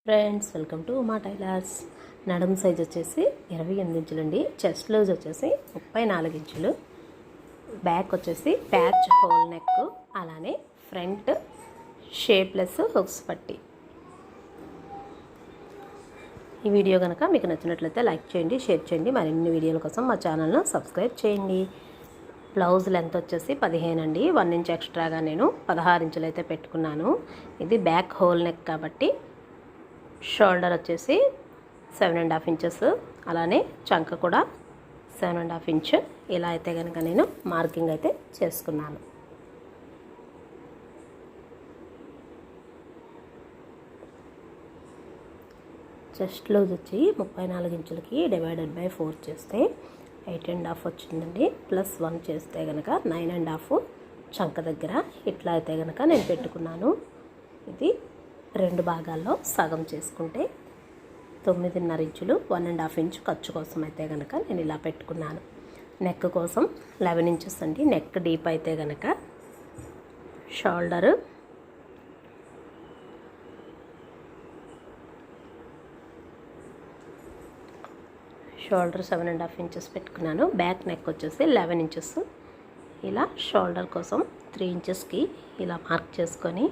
Friends, welcome to మా tailors. నడుము size వచ్చేసి 28 ఇంచులండి. చెస్ట్ లూజ్ వచ్చేసి 34 ఇంచులు. బ్యాక్ వచ్చేసి ప్యాచ్ హోల్ నెక్, అలానే ఫ్రంట్ షేప్లెస్ హుక్స్ పట్టి. ఈ వీడియో కనుక మీకు నచ్చినట్లయితే లైక్ చేయండి, షేర్ చేయండి. మరిన్ని వీడియోల కోసం మా ఛానల్ను సబ్స్క్రైబ్ చేయండి. బ్లౌజ్ లెంత్ వచ్చేసి 15 అండి. 1 ఇంచ్ ఎక్స్ట్రాగా నేను 16 ఇంచులు అయితే పెట్టుకున్నాను. ఇది బ్యాక్ హోల్ నెక్ కాబట్టి షోల్డర్ వచ్చేసి 7.5 ఇంచెస్, అలానే చంక కూడా 7.5 ఇంచ్. ఇలా అయితే కనుక నేను మార్కింగ్ అయితే చేసుకున్నాను. చెస్ట్ లూజ్ వచ్చి 34 ఇంచులకి /4 చేస్తే 8.5 వచ్చిందండి. +1 చేస్తే కనుక 9.5 చంక దగ్గర. ఇట్లా అయితే కనుక నేను పెట్టుకున్నాను. ఇది 2 భాగాల్లో సగం చేసుకుంటే 9.5 ఇంచులు, 1.5 ఇంచ్ ఖర్చు కోసం అయితే కనుక నేను ఇలా పెట్టుకున్నాను. నెక్ కోసం 11 ఇంచెస్ అండి. నెక్ డీప్ అయితే కనుక షోల్డర్ 7.5 ఇంచెస్ పెట్టుకున్నాను. బ్యాక్ నెక్ వచ్చేసి 11 ఇంచెస్. ఇలా షోల్డర్ కోసం 3 ఇంచెస్కి ఇలా మార్క్ చేసుకొని,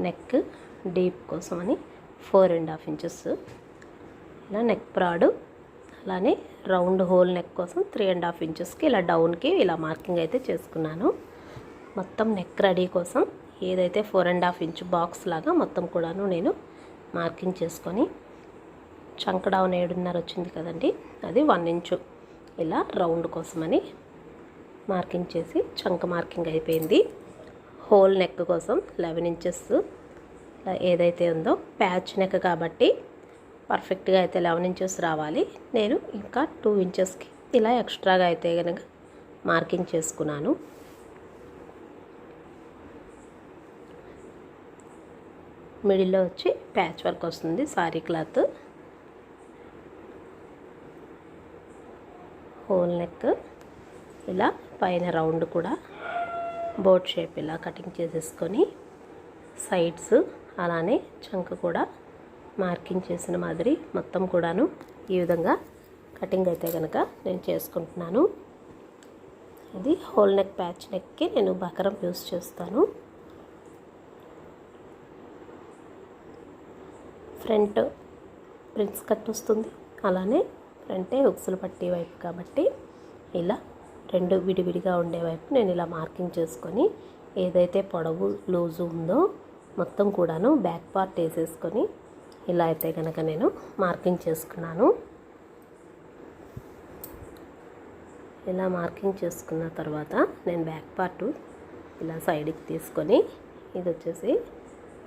నెక్ డీప్ కోసమని 4.5 ఇంచెస్ ఇలా నెక్ ప్రాడు, అలానే రౌండ్ హోల్ నెక్ కోసం 3.5 ఇంచెస్కి ఇలా డౌన్కి ఇలా మార్కింగ్ అయితే చేసుకున్నాను. మొత్తం నెక్ రెడీ కోసం ఏదైతే 4.5 ఇంచ్ బాక్స్ లాగా మొత్తం కూడాను నేను మార్కింగ్ చేసుకొని, చంక డౌన్ 7.5 వచ్చింది కదండి, అది 1 ఇంచు ఇలా రౌండ్ కోసమని మార్కింగ్ చేసి చంక మార్కింగ్ అయిపోయింది. హోల్ నెక్ కోసం 11 ఇంచెస్ ఏదైతే ఉందో ప్యాచ్ నెక్ కాబట్టి పర్ఫెక్ట్గా అయితే 11 ఇంచెస్ రావాలి. నేను ఇంకా 2 ఇంచెస్కి ఇలా ఎక్స్ట్రాగా అయితే కనుక మార్కింగ్ చేసుకున్నాను. మిడిల్లో వచ్చి ప్యాచ్ వర్క్ వస్తుంది సారీ క్లాత్. హోల్ నెక్ ఇలా పైన రౌండ్ కూడా బోట్ షేప్ ఇలా కటింగ్ చేసేసుకొని, సైడ్స్ అలానే చంక కూడా మార్కింగ్ చేసిన మాదిరి మొత్తం కూడాను ఈ విధంగా కటింగ్ అయితే కనుక నేను చేసుకుంటున్నాను. ఇది హోల్ నెక్ ప్యాచ్ నెక్కి నేను బకరం యూస్ చేస్తాను. ఫ్రంట్ ప్రిన్స్ కట్ వస్తుంది, అలానే ఫ్రంటే హుక్స్లు పట్టి వైపు కాబట్టి ఇలా 2 విడివిడిగా ఉండే వైపు నేను ఇలా మార్కింగ్ చేసుకొని, ఏదైతే పొడవు లూజు ఉందో మొత్తం కూడాను బ్యాక్ పార్ట్ వేసేసుకొని ఇలా అయితే కనుక నేను మార్కింగ్ చేసుకున్నాను. ఇలా మార్కింగ్ చేసుకున్న తర్వాత నేను బ్యాక్ పార్ట్ ఇలా సైడ్కి తీసుకొని, ఇది వచ్చేసి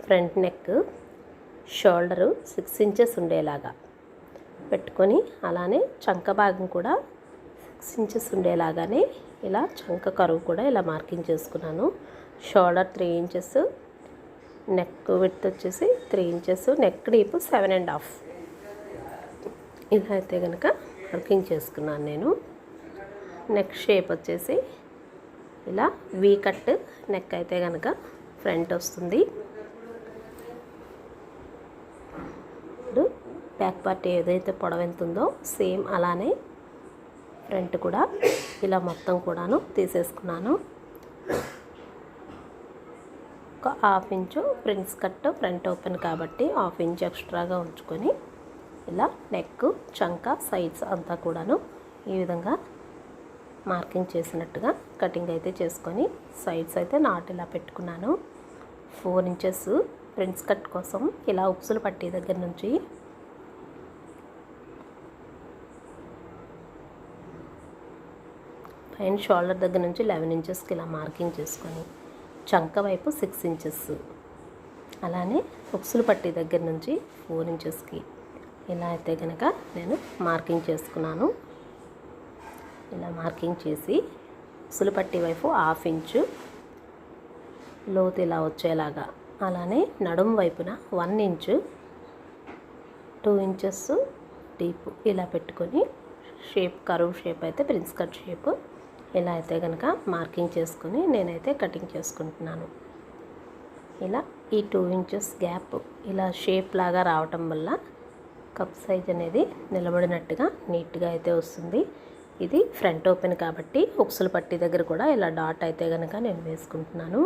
ఫ్రంట్ నెక్ షోల్డరు 6 ఇంచెస్ ఉండేలాగా పెట్టుకొని, అలానే చంక భాగం కూడా 6 ఇంచెస్ ఉండేలాగానే ఇలా చంక కరువు కూడా ఇలా మార్కింగ్ చేసుకున్నాను. షోల్డర్ 3 ఇంచెస్, నెక్ విడ్త్ వచ్చేసి 3 ఇంచెస్, నెక్ డీప్ 7.5 ఇలా అయితే కనుక మార్కింగ్ చేసుకున్నాను నేను. నెక్ షేప్ వచ్చేసి ఇలా వీ కట్ నెక్ అయితే కనుక ఫ్రంట్ వస్తుంది. బ్యాక్ పార్ట్ ఏదైతే పొడవు ఎంత ఉందో సేమ్ అలానే ఫ్రంట్ కూడా ఇలా మొత్తం కూడాను తీసేసుకున్నాను. ఒక 1/2 inch prince cut front open కాబట్టి 1/2 ఇంచ్ ఎక్స్ట్రాగా ఉంచుకొని, ఇలా నెక్ చంక సైడ్స్ అంతా కూడాను ఈ విధంగా మార్కింగ్ చేసినట్టుగా కటింగ్ అయితే చేసుకొని, సైడ్స్ అయితే నాట్ ఇలా పెట్టుకున్నాను. 4 ఇంచెస్ ప్రిన్స్ కట్ కోసం ఇలా ఉక్సులు పట్టి దగ్గర నుంచి పైన షోల్డర్ దగ్గర నుంచి 11 ఇంచెస్కి ఇలా మార్కింగ్ చేసుకొని, చంక వైపు 6 ఇంచెస్, అలానే ఉక్సులు పట్టి దగ్గర నుంచి 4 ఇంచెస్కి ఇలా అయితే కనుక నేను మార్కింగ్ చేసుకున్నాను. ఇలా మార్కింగ్ చేసి ఉక్సులు పట్టి వైపు 1/2 ఇంచు లోతు ఇలా వచ్చేలాగా, అలానే నడుము వైపున 1 ఇంచు 2 ఇంచెస్ డీప్ ఇలా పెట్టుకొని, షేప్ కరువు షేప్ అయితే ప్రిన్స్ కట్ షేప్ ఇలా అయితే కనుక మార్కింగ్ చేసుకొని నేనైతే కటింగ్ చేసుకుంటున్నాను. ఇలా ఈ 2 ఇంచెస్ గ్యాప్ ఇలా షేప్ లాగా రావటం వల్ల కప్ సైజ్ అనేది నిలబడినట్టుగా నీట్గా అయితే వస్తుంది. ఇది ఫ్రంట్ ఓపెన్ కాబట్టి ఉక్సుల పట్టి దగ్గర కూడా ఇలా డాట్ అయితే కనుక నేను వేసుకుంటున్నాను.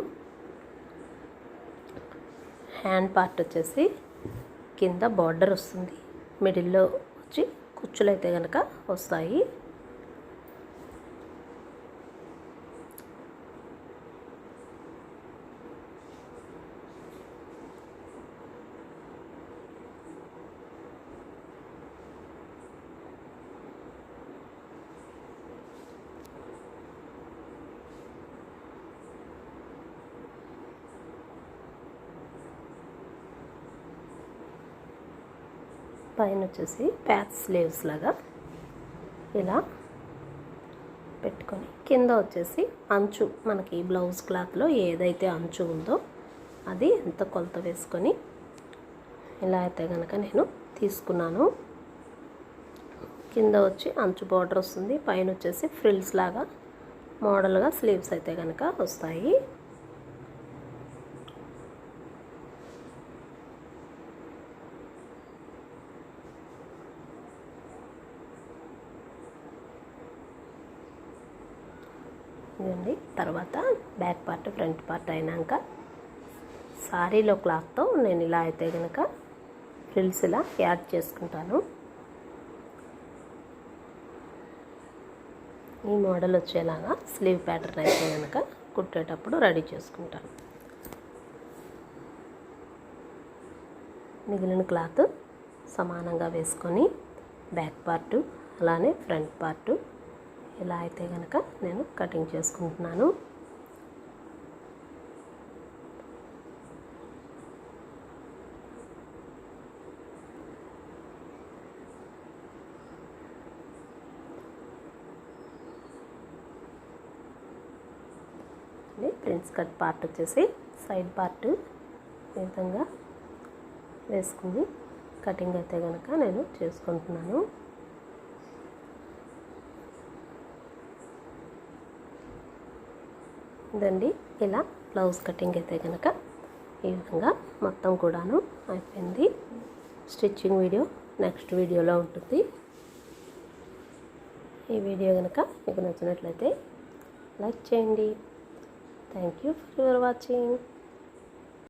హ్యాండ్ పార్ట్ వచ్చేసి కింద బార్డర్ వస్తుంది, మిడిల్లో వచ్చి కుచ్చులు అయితే కనుక వస్తాయి. పైన వచ్చేసి ప్యాచ్ స్లీవ్స్ లాగా ఇలా పెట్టుకొని కింద వచ్చేసి అంచు మనకి బ్లౌజ్ క్లాత్లో ఏదైతే అంచు ఉందో అది ఎంత కొలత వేసుకొని ఇలా అయితే కనుక నేను తీసుకున్నాను. కింద వచ్చి అంచు బార్డర్ వస్తుంది, పైన వచ్చేసి ఫ్రిల్స్ లాగా మోడల్గా స్లీవ్స్ అయితే కనుక వస్తాయి. ఇదండి. తర్వాత బ్యాక్ పార్ట్ ఫ్రంట్ పార్ట్ అయినాక సారీలో క్లాత్తో నేను ఇలా అయితే కనుక ఫ్రిల్స్ ఇలా యాడ్ చేసుకుంటాను. ఈ మోడల్ వచ్చేలాగా స్లీవ్ ప్యాటర్న్ అయితే కనుక కుట్టేటప్పుడు రెడీ చేసుకుంటాను. మిగిలిన క్లాత్ సమానంగా వేసుకొని బ్యాక్ పార్టు అలానే ఫ్రంట్ పార్టు ఇలా అయితే కనుక నేను కటింగ్ చేసుకుంటున్నాను. ప్రిన్స్ కట్ పార్ట్ వచ్చేసి సైడ్ పార్ట్ ఈ విధంగా వేసుకుని కటింగ్ అయితే కనుక నేను చేసుకుంటున్నాను. ఇదండి. ఇలా బ్లౌజ్ కటింగ్ అయితే కనుక ఈ విధంగా మొత్తం కూడాను అయిపోయింది. స్టిచ్చింగ్ వీడియో నెక్స్ట్ వీడియోలో ఉంటుంది. ఈ వీడియో కనుక మీకు నచ్చినట్లయితే లైక్ చేయండి. Thank you for your watching.